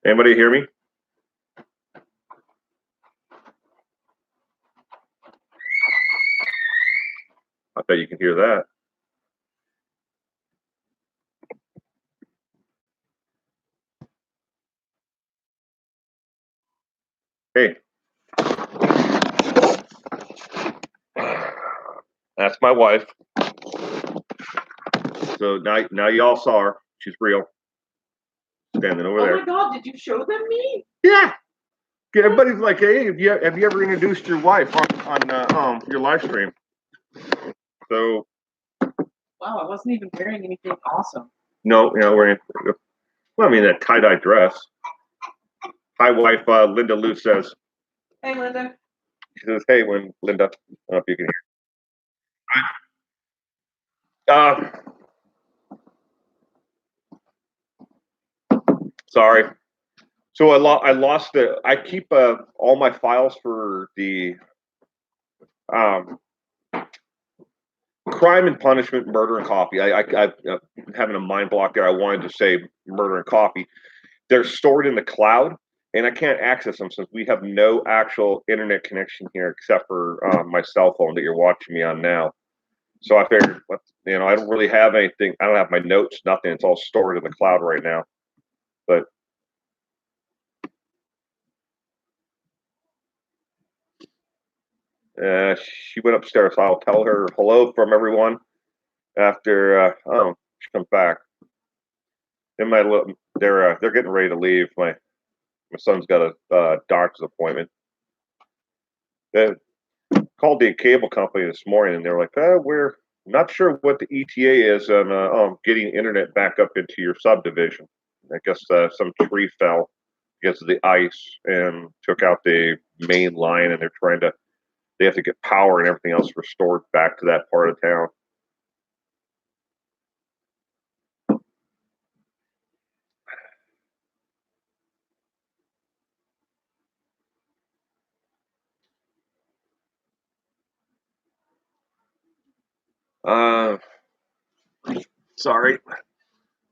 Anybody hear me? I bet you can hear that. Hey. That's my wife. So now y'all saw her. She's real. Standing over there. Oh my God, did you show them me? Yeah. Everybody's like, hey, have you ever introduced your wife on your live stream? So. Wow, I wasn't even wearing anything awesome. No, wearing. Well, I mean that tie-dye dress. Hi, wife. Linda Lou says. Hey, Linda. She says, hey, Linda. I don't know if you can hear. Sorry. So I lost the. I keep all my files for the crime and punishment, murder and coffee. I'm having a mind block there. I wanted to say murder and coffee. They're stored in the cloud, and I can't access them since we have no actual internet connection here except for my cell phone that you're watching me on now. So I figured, I don't really have anything. I don't have my notes, nothing. It's all stored in the cloud right now. But she went upstairs. I'll tell her hello from everyone after she comes back. They're getting ready to leave. My son's got a doctor's appointment. They called the cable company this morning, and they're like, we're not sure what the ETA is on getting internet back up into your subdivision. I guess some tree fell because of the ice and took out the main line, and they have to get power and everything else restored back to that part of town. Sorry,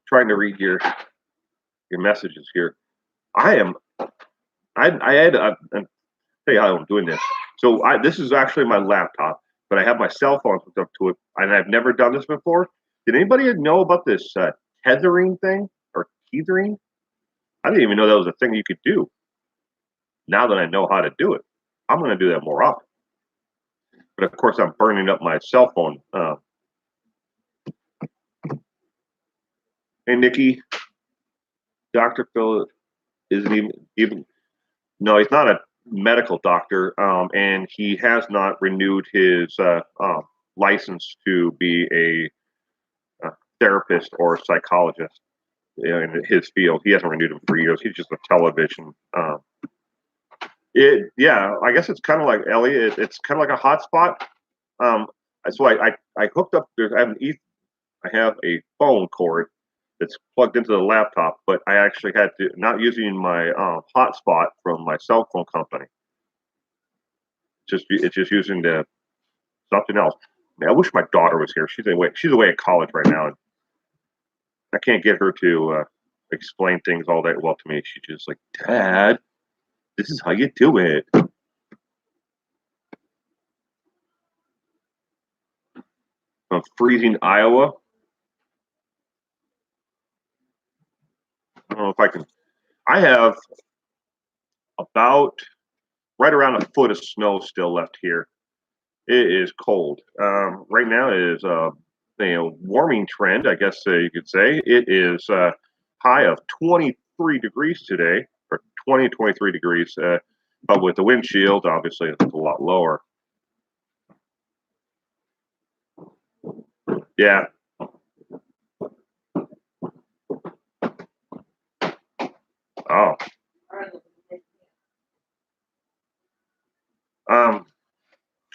trying to read your messages here. I had I'll tell you how I'm doing this. So this is actually my laptop, but I have my cell phone hooked up to it, and I've never done this before. Did anybody know about this tethering thing or tethering? I didn't even know that was a thing you could do. Now that I know how to do it, I'm going to do that more often. But of course, I'm burning up my cell phone. Hey, Nikki, Dr. Phil isn't even. No, he's not a medical doctor, and he has not renewed his license to be a therapist or a psychologist in his field. He hasn't renewed them for years. He's just a television. I guess it's kind of like Elliot. It's kind of like a hotspot. So I hooked up. I have a phone cord that's plugged into the laptop, but I actually had to not using my hotspot from my cell phone company. It's just using something else. Man, I wish my daughter was here. She's away at college right now, and I can't get her to explain things all that well to me. She's just like, Dad, this is how you do it. From freezing Iowa. I don't know if I can. I have about right around a foot of snow still left here. It is cold. Right now it is a warming trend, I guess you could say. It is a high of 23 degrees today, or 23 degrees. But with the windshield, obviously it's a lot lower. Yeah. Oh.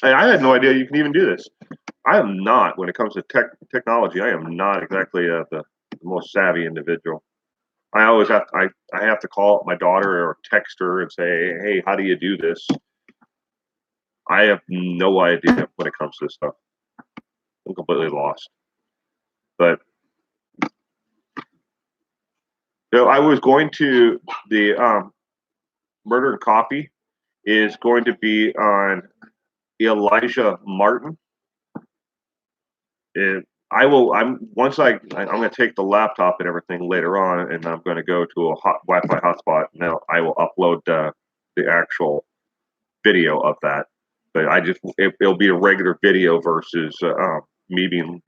I had no idea you can even do this. I am not, when it comes to technology, I am not exactly the most savvy individual. I always I have to call my daughter or text her and say, hey, how do you do this? I have no idea when it comes to this stuff. I'm completely lost. But So I was going to the Murder and Coffee is going to be on Elijah Martin. And I will. I'm once I'm going to take the laptop and everything later on, and I'm going to go to a Wi-Fi hotspot. Now I will upload the actual video of that. But it'll be a regular video versus me being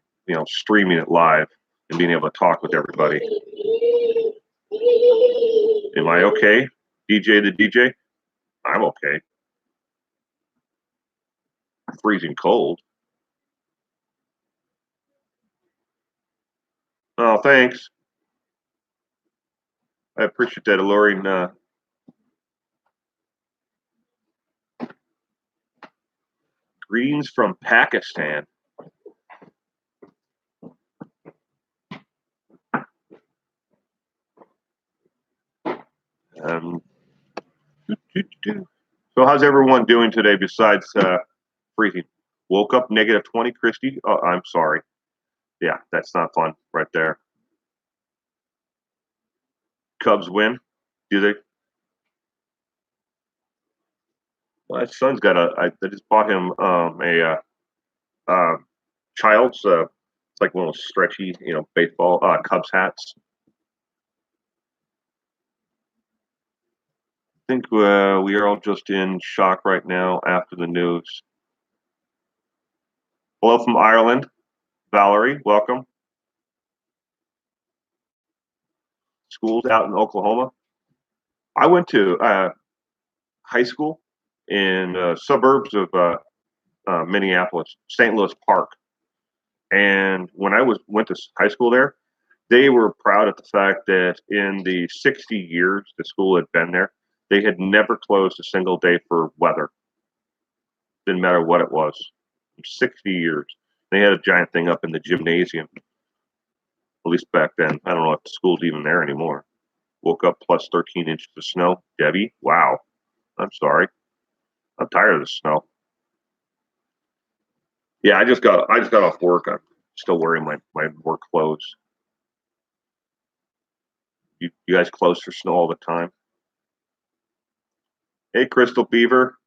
streaming it live and being able to talk with everybody. Am I okay, DJ the DJ? I'm okay. Freezing cold. Oh, thanks. I appreciate that, alluring. Greens from Pakistan. Um, so how's everyone doing today besides freezing? Woke up -20, Christy. Oh, I'm sorry. Yeah, that's not fun right there. Cubs win. Do they? My son's got I just bought him child's it's like one of those stretchy, baseball Cubs hats. I think we are all just in shock right now after the news. Hello from Ireland, Valerie. Welcome. Schools out in Oklahoma. I went to high school in suburbs of Minneapolis, St. Louis Park. And when I went to high school there, they were proud of the fact that in the 60 years the school had been there, they had never closed a single day for weather. Didn't matter what it was. 60 years. They had a giant thing up in the gymnasium. At least back then. I don't know if the school's even there anymore. Woke up plus 13 inches of snow. Debbie, wow. I'm sorry. I'm tired of the snow. Yeah, I just got off work. I'm still wearing my work clothes. You guys close for snow all the time? Hey, Crystal Beaver.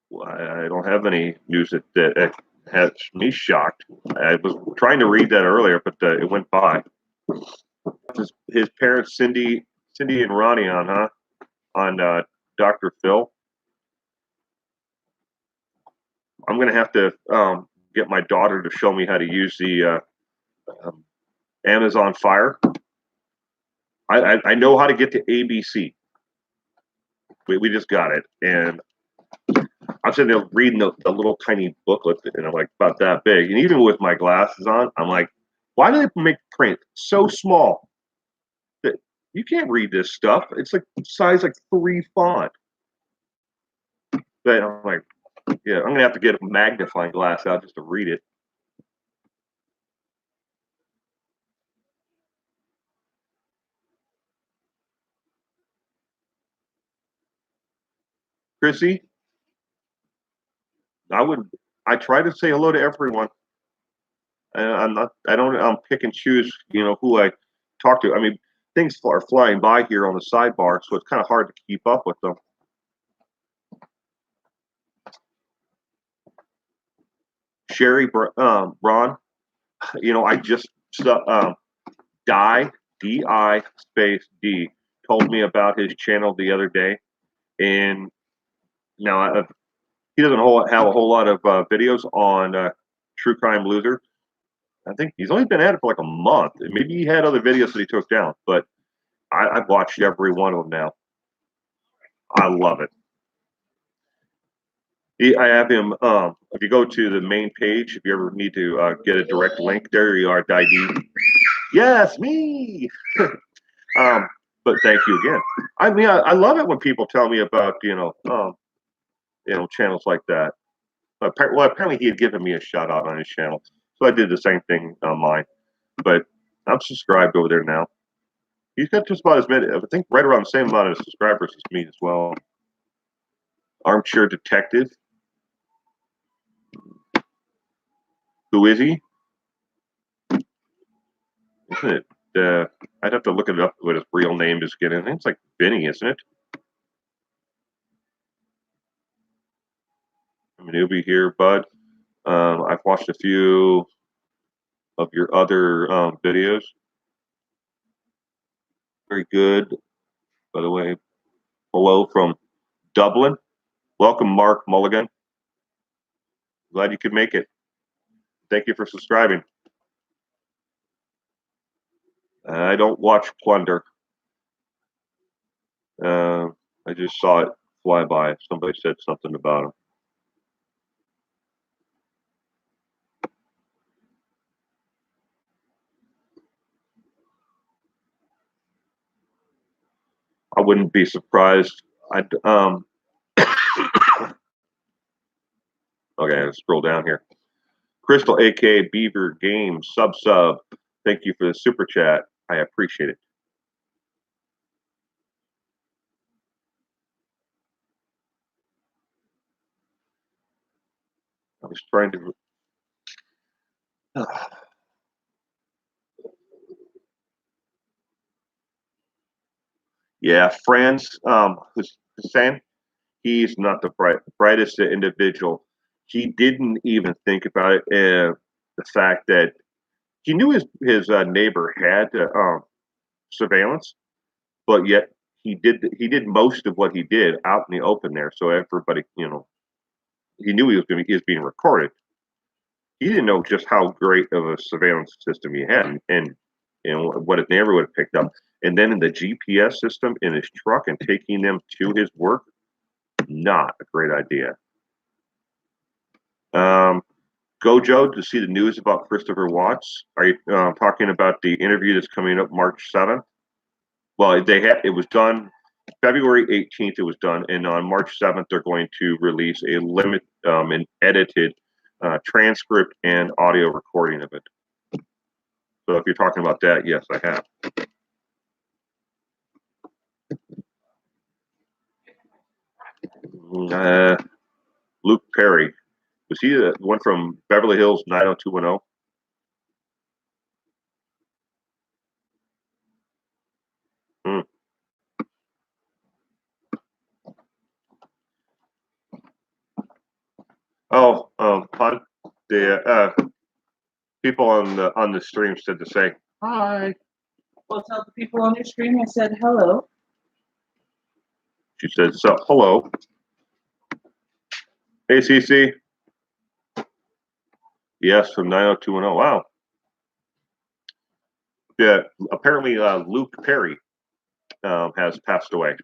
Well, I don't have any news that has me shocked. I was trying to read that earlier, but it went by. His parents, Cindy and Ronnie, on Dr. Phil. I'm going to have to get my daughter to show me how to use the Amazon Fire. I know how to get to ABC. We just got it, and I'm sitting there reading the little tiny booklet, and I'm like about that big. And even with my glasses on, I'm like, why do they make print so small that you can't read this stuff? It's like size like 3 font. But I'm like, yeah, I'm gonna have to get a magnifying glass out just to read it. Chrissy, I try to say hello to everyone. I'm pick and choose, who I talk to. I mean, things are flying by here on the sidebar, so it's kind of hard to keep up with them. Sherry Braun, I just DI space D told me about his channel the other day, and now he doesn't have a whole lot of videos on True Crime Loser. I think he's only been at it for like a month. Maybe he had other videos that he took down, but I've watched every one of them now. I love it. I have him. If you go to the main page, if you ever need to get a direct link, there you are, ID. Yes, me. But thank you again. I mean, I love it when people tell me about channels like that. Well, apparently he had given me a shout out on his channel, so I did the same thing on mine. But I'm subscribed over there now. He's got just about as many, I think, right around the same amount of subscribers as me as well. Armchair Detective. Who is he? Isn't it? I'd have to look it up what his real name is again. I think it's like Vinny, isn't it? I mean, he'll be here, Bud. I've watched a few of your other videos. Very good. By the way, hello from Dublin. Welcome, Mark Mulligan. Glad you could make it. Thank you for subscribing. I don't watch Plunder. I just saw it fly by. Somebody said something about him. I wouldn't be surprised. I'd okay, let's scroll down here. Crystal, aka Beaver Games, sub. Thank you for the super chat. I appreciate it. I was trying to. Yeah, Franz Hussein, he's not the brightest individual. He didn't even think about it. The fact that he knew his neighbor had surveillance, but yet he did most of what he did out in the open there, so everybody, he knew he was being recorded. He didn't know just how great of a surveillance system he had, and what his neighbor would have picked up. And then in the GPS system in his truck and taking them to his work, not a great idea. Gojo, to see the news about Christopher Watts. Are you talking about the interview that's coming up March 7th? Well, it was done February 18th. It was done, and on March 7th they're going to release a an edited transcript and audio recording of it. So if you're talking about that, yes, I have. Luke Perry. Was he the one from Beverly Hills 90210? Oh, fun. The people on the stream said to say hi. Well, tell the people on your stream I said hello. She said, so hello. Hey, CC. Yes, from 90210. Wow. Yeah, apparently Luke Perry has passed away.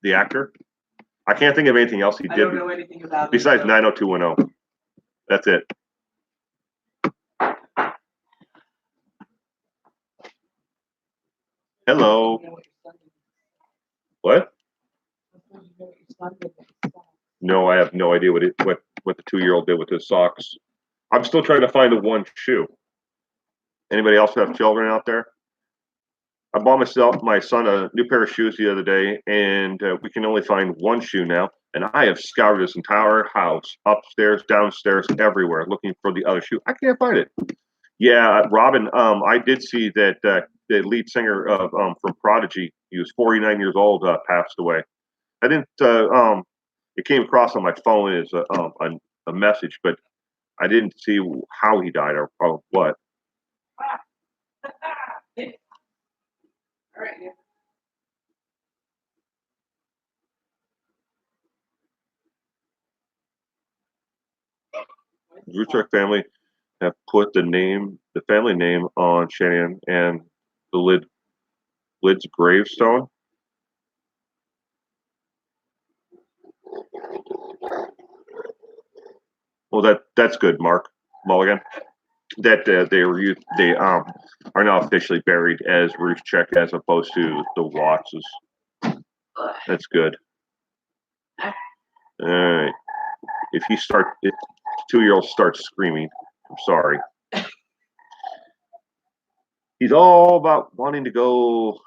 The actor. I can't think of anything else he did. I don't know anything about besides 90210. That's it. Hello. What? No, I have no idea what the 2-year-old did with his socks. I'm still trying to find the one shoe. Anybody else have children out there? I bought my son a new pair of shoes the other day, and we can only find one shoe now. And I have scoured this entire house, upstairs, downstairs, everywhere, looking for the other shoe. I can't find it. Yeah, Robin. I did see that the lead singer of from Prodigy, he was 49 years old, passed away. I didn't. It came across on my phone as a message, but I didn't see how he died or what. All right. Ruchak family have put the family name on Shannon and the Lid's gravestone. Well, that's good, Mark Mulligan. That they are now officially buried as Ruchak as opposed to the Wattses. That's good. All right. If 2-year-old starts screaming, I'm sorry. He's all about wanting to go,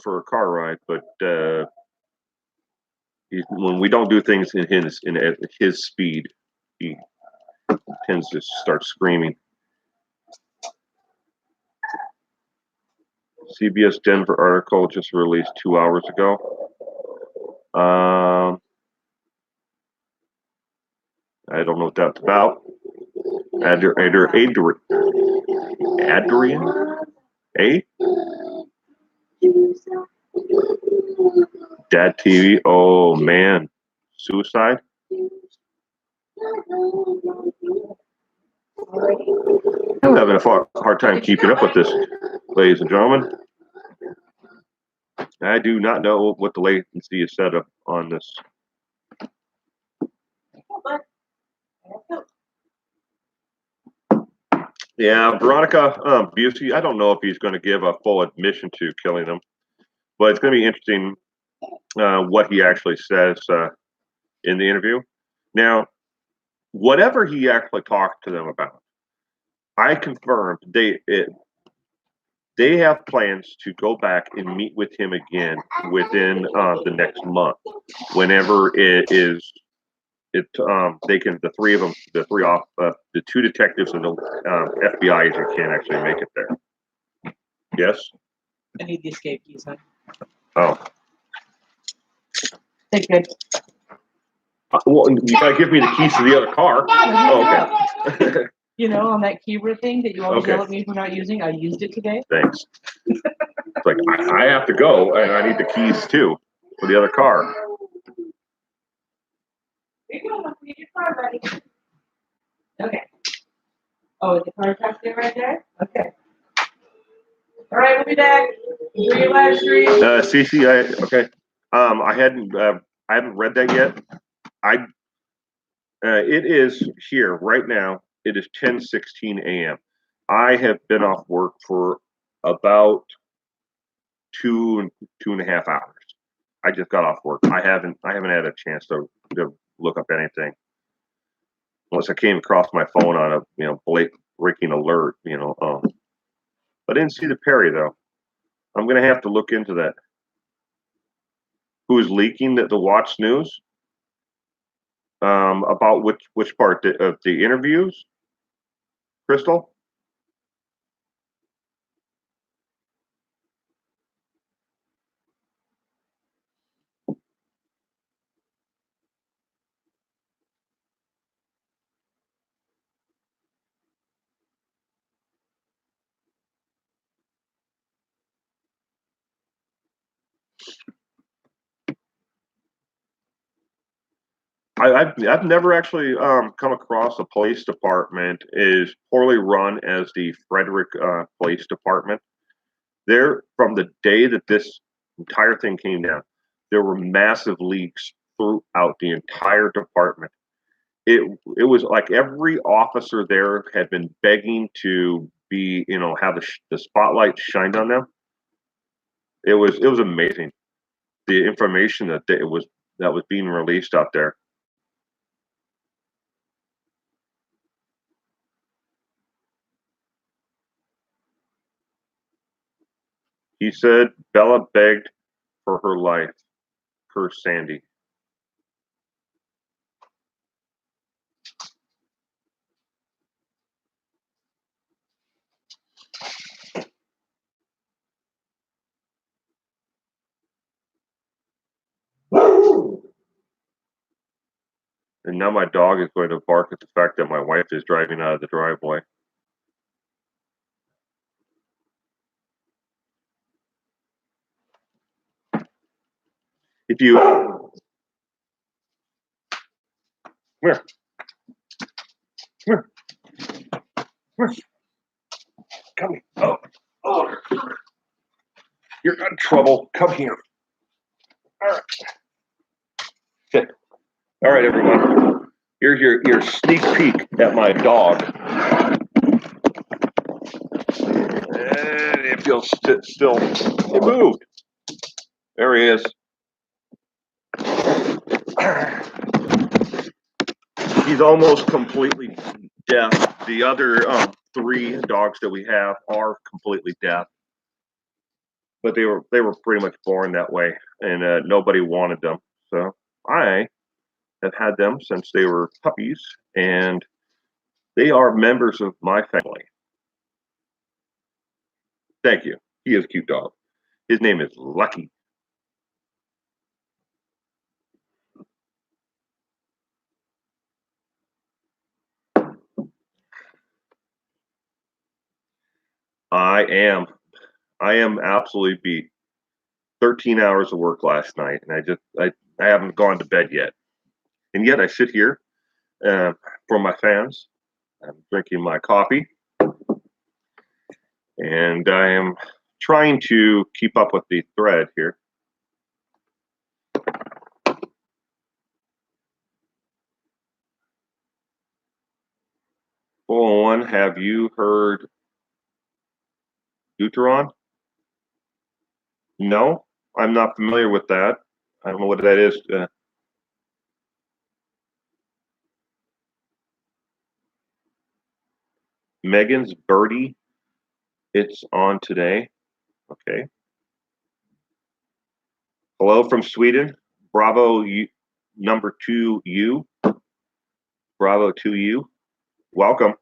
for a car ride, but when we don't do things in his speed, he tends to start screaming. CBS Denver article just released 2 hours ago. I don't know what that's about. Adrian? A? Dad TV? Oh, man. Suicide? I'm having a hard time keeping up with this, ladies and gentlemen. I do not know what the latency is set up on this. Yeah, Veronica Busey, I don't know if he's going to give a full admission to killing them, but it's going to be interesting what he actually says in the interview. Now, whatever he actually talked to them about, I confirmed they have plans to go back and meet with him again within the next month, whenever it is. They can, the three of them, the two detectives and the FBI agent can't actually make it there. Yes. I need the escape keys, huh? Oh. Thank you. Well, you gotta give me the keys to the other car. Oh, okay. You know, on that keyboard thing that you always Okay. yell at me for not using, I used it today. Thanks. It's like I have to go, and I need the keys too for the other car. Get your car ready. Okay. Oh, is the car tucked in right there? Okay. All right, we'll be back. Enjoy your live stream. Cece, okay. I haven't read that yet. It is here right now. It is 10:16 a.m. I have been off work for about two and a half hours. I just got off work. I haven't had a chance to look up anything unless I came across my phone on a breaking alert. I didn't see the Perry though. I'm gonna have to look into that. Who's leaking the Watch News? About which part of the interviews, Crystal? I've never actually come across a police department as poorly run as the Frederick Police Department. There, from the day that this entire thing came down, there were massive leaks throughout the entire department. It was like every officer there had been begging to be, have the spotlight shined on them. It was amazing, the information that was being released out there. He said Bella begged for her life, per Sandy. And now my dog is going to bark at the fact that my wife is driving out of the driveway. If you come here. Come here. Come here. Oh. You're in trouble. Come here. All right. Sit. All right, everyone. Here's your sneak peek at my dog. And it feels still. It moved. There he is. He's almost completely deaf. The other 3 dogs that we have are completely deaf, but they were pretty much born that way, and nobody wanted them. So I have had them since they were puppies, and they are members of my family. Thank you. He is a cute dog. His name is Lucky. I am. I am absolutely beat. 13 hours of work last night, and I haven't gone to bed yet. And yet I sit here for my fans. I'm drinking my coffee, and I am trying to keep up with the thread here. One, have you heard Deuteron? No, I'm not familiar with that. I don't know what that is. Megan's Birdie. It's on today. Okay. Hello from Sweden. Bravo, number 2U. Bravo 2U. Welcome.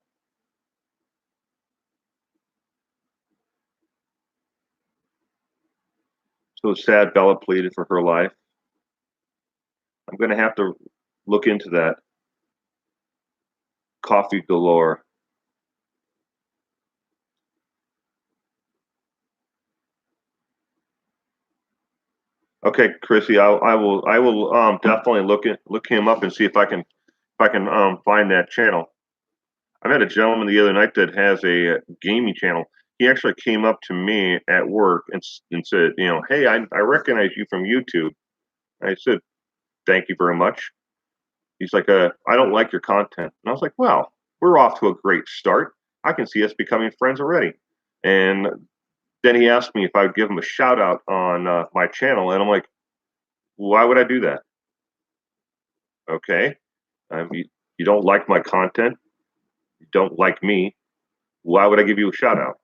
So sad Bella pleaded for her life. I'm going to have to look into that. Coffee galore. Okay, Chrissy, I will definitely look him up and see if I can find that channel. I met a gentleman the other night that has a gaming channel. He actually came up to me at work and said, hey, I recognize you from YouTube. I said, thank you very much. He's like, I don't like your content. And I was like, well, we're off to a great start. I can see us becoming friends already. And then he asked me if I would give him a shout out on my channel. And I'm like, why would I do that? Okay. You don't like my content. You don't like me. Why would I give you a shout out?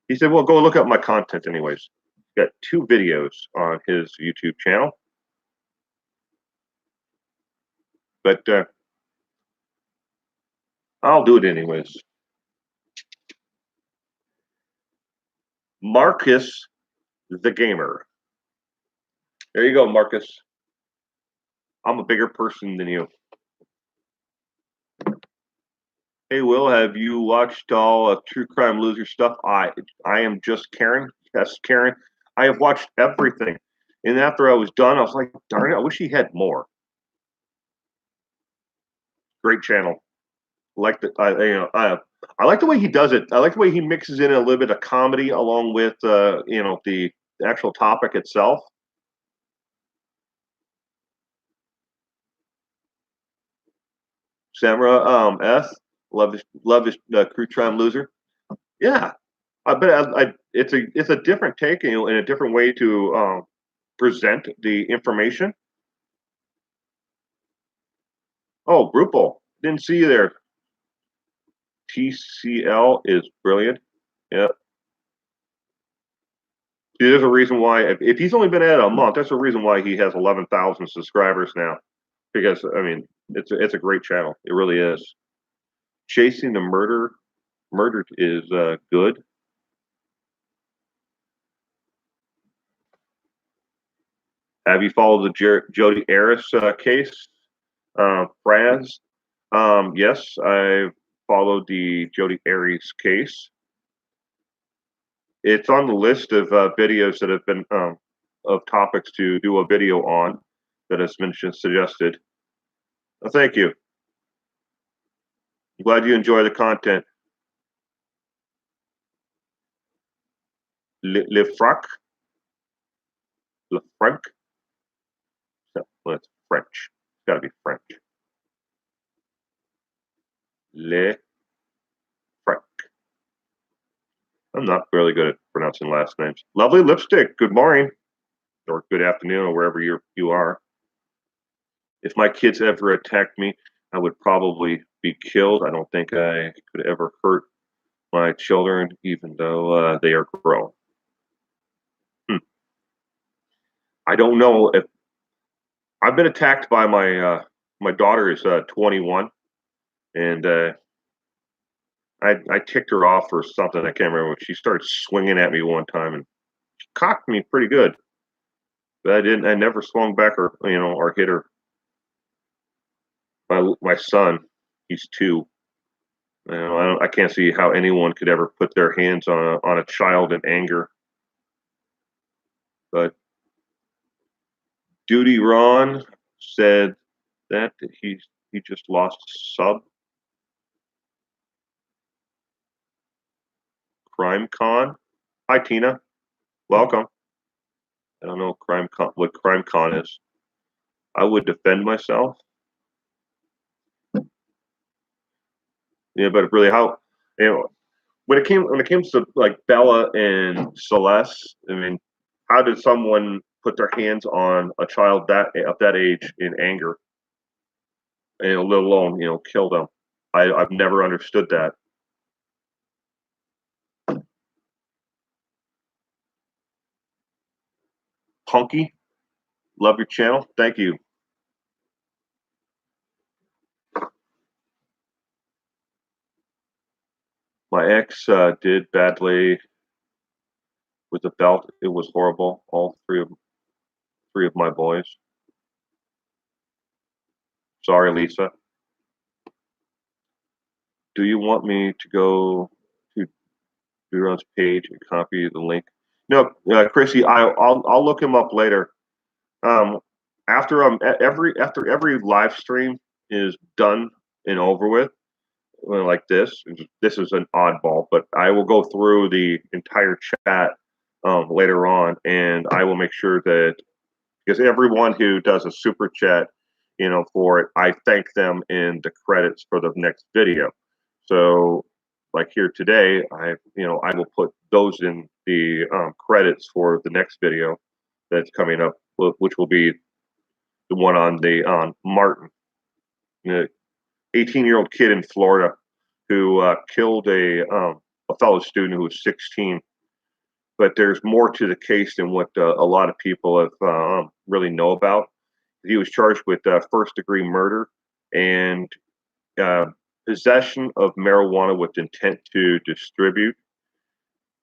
He said, well, go look up my content anyways. He's got 2 videos on his YouTube channel. But I'll do it anyways. Marcus the Gamer. There you go, Marcus. I'm a bigger person than you. Hey, Will, have you watched all of True Crime Loser stuff? I am just Karen. Yes, Karen. I have watched everything. And after I was done, I was like, darn it, I wish he had more. Great channel. I like the way he does it. I like the way he mixes in a little bit of comedy along with the actual topic itself. Samra S. Love his True Crime Loser. Yeah, it's a different take and a different way to present the information. Oh, Brutal. Didn't see you there. TCL is brilliant. Yeah. See, there's a reason why, if he's only been at it a month, that's the reason why he has 11,000 subscribers now. Because, I mean, it's a great channel. It really is. Chasing the Murdered is good. Have you followed the Jodi Arias case, Fraz? Yes, I followed the Jodi Arias case. It's on the list of videos that have been of topics to do a video on that has been suggested. Well, thank you. I'm glad you enjoy the content. Le Frac? Le Franc? No, well, it's French. It's got to be French. Le Franc. I'm not really good at pronouncing last names. Lovely Lipstick. Good morning, or good afternoon, or wherever you are. If my kids ever attacked me, I would probably be killed. I don't think I could ever hurt my children, even though they are grown. I don't know if I've been attacked by my daughter is 21, and I ticked her off for something. I can't remember. She started swinging at me one time and she cocked me pretty good. But I never swung back or or hit her. My son, he's 2. I can't see how anyone could ever put their hands on a child in anger. But Duty Ron said that he just lost a sub. Crime Con. Hi Tina, welcome. I don't know what Crime Con is. I would defend myself. Yeah, but really, how when it came to like Bella and Celeste, I mean, how did someone put their hands on a child of that age in anger, and let alone kill them? I've never understood that. Punky, love your channel. Thank you. My ex did badly with the belt. It was horrible. All three of my boys. Sorry, Lisa. Do you want me to go to Duron's page and copy the link? No, Chrissy, I'll look him up later. After every live stream is done and over with, like this is an oddball, but I will go through the entire chat later on, and I will make sure that, because everyone who does a super chat, for it, I thank them in the credits for the next video. So, like here today, I will put those in the credits for the next video that's coming up, which will be the one on Martin, the 18-year-old kid in Florida who killed a fellow student who was 16. But there's more to the case than what a lot of people have really know about. He was charged with first-degree murder and possession of marijuana with intent to distribute.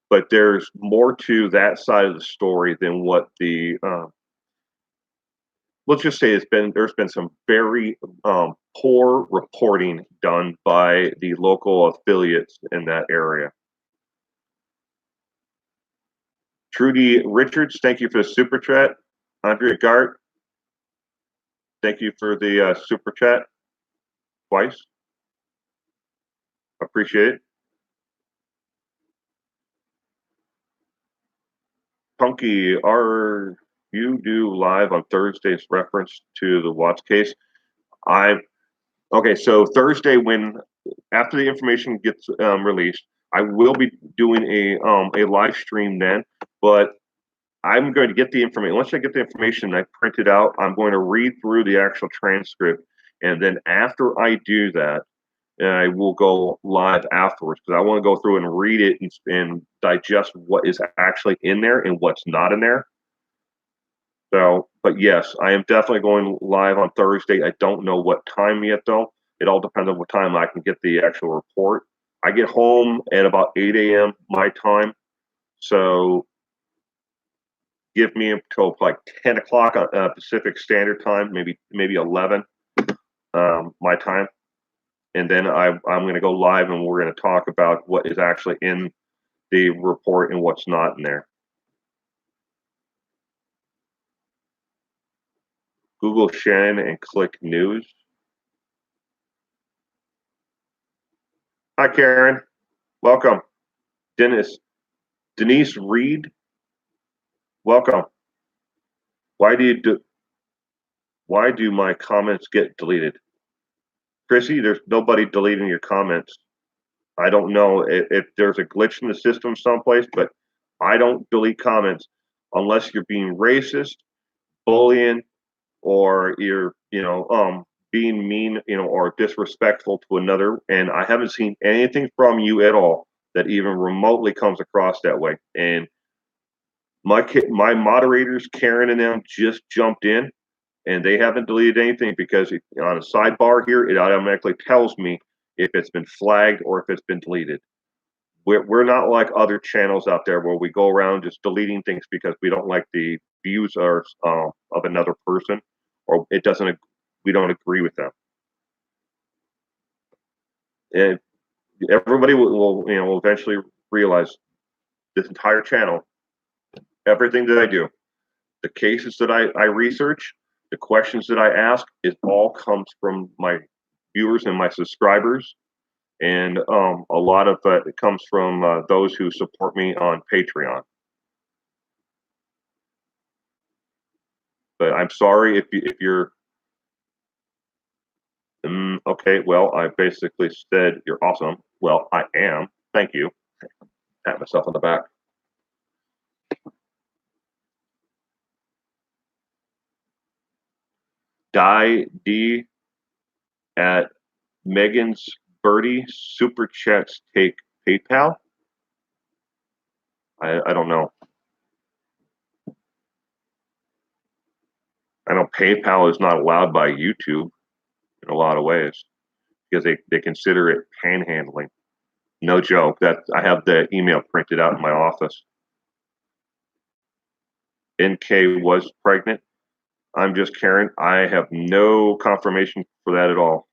But there's more to that side of the story than what the let's just say there's been some very poor reporting done by the local affiliates in that area. Trudy Richards, thank you for the super chat. Andrea Gart, thank you for the super chat twice. Appreciate it. Punky, are you do live on Thursdays reference to the Watts case? Okay, so Thursday, after the information gets released, I will be doing a live stream then, but I'm going to get the information. Once I get the information, I print it out. I'm going to read through the actual transcript, and then after I do that, I will go live afterwards, because I want to go through and read it and digest what is actually in there and what's not in there. So, but yes, I am definitely going live on Thursday. I don't know what time yet, though. It all depends on what time I can get the actual report. I get home at about 8 a.m. my time. So give me until like 10 o'clock Pacific Standard Time, maybe 11 my time. And then I'm going to go live, and we're going to talk about what is actually in the report and what's not in there. Google Shannon and click news. Hi, Karen. Welcome. Denise Reed. Welcome. Why do my comments get deleted? Chrissy, there's nobody deleting your comments. I don't know if there's a glitch in the system someplace, but I don't delete comments unless you're being racist, bullying, or you're being mean, or disrespectful to another. And I haven't seen anything from you at all that even remotely comes across that way. And my moderators, Karen and them, just jumped in, and they haven't deleted anything, because on a sidebar here, it automatically tells me if it's been flagged or if it's been deleted. We're not like other channels out there where we go around just deleting things because we don't like the views or of another person, or we don't agree with them. And everybody will eventually realize this entire channel, everything that I do, the cases that I research, the questions that I ask, it all comes from my viewers and my subscribers. And a lot of it comes from those who support me on Patreon. But I'm sorry if you're okay. Well, I basically said you're awesome. Well, I am. Thank you. Pat myself on the back. Die D at Megan's Birdie super chats take PayPal. I don't know. I know PayPal is not allowed by YouTube in a lot of ways because they consider it panhandling. No joke. That I have the email printed out in my office. NK was pregnant. I'm just Karen. I have no confirmation for that at all.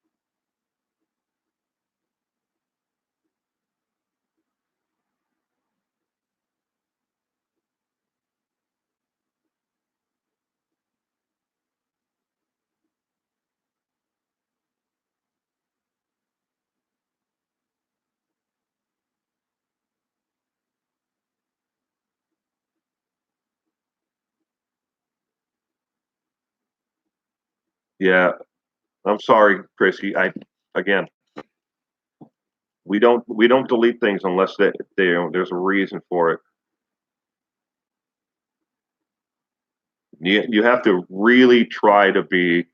Yeah, I'm sorry, Chrissy. Again, we don't delete things unless there's a reason for it. You have to really try to be,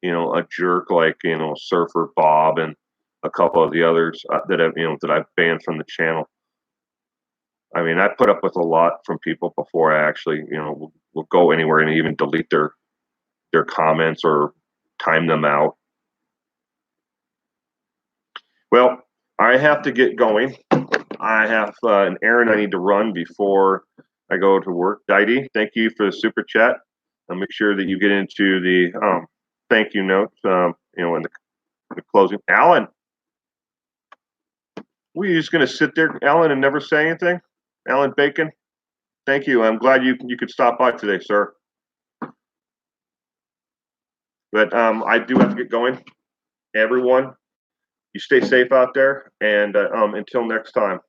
a jerk like Surfer Bob and a couple of the others that I've banned from the channel. I mean, I put up with a lot from people before I actually will go anywhere and even delete their comments or time them out. Well, I have to get going. I have an errand I need to run before I go to work. Didi, thank you for the super chat. I'll make sure that you get into the thank you notes, in the closing. Alan, were you just going to sit there, Alan, and never say anything? Alan Bacon, thank you. I'm glad you could stop by today, sir. But I do have to get going. Everyone, you stay safe out there, and until next time.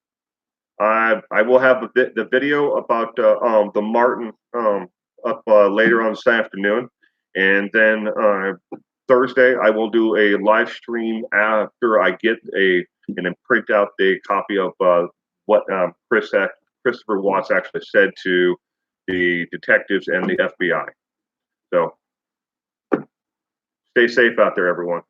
I will have the video about the Martin up later on this afternoon, and then Thursday I will do a live stream after I get and then print out the copy of what Christopher Watts actually said to the detectives and the FBI. So stay safe out there, everyone.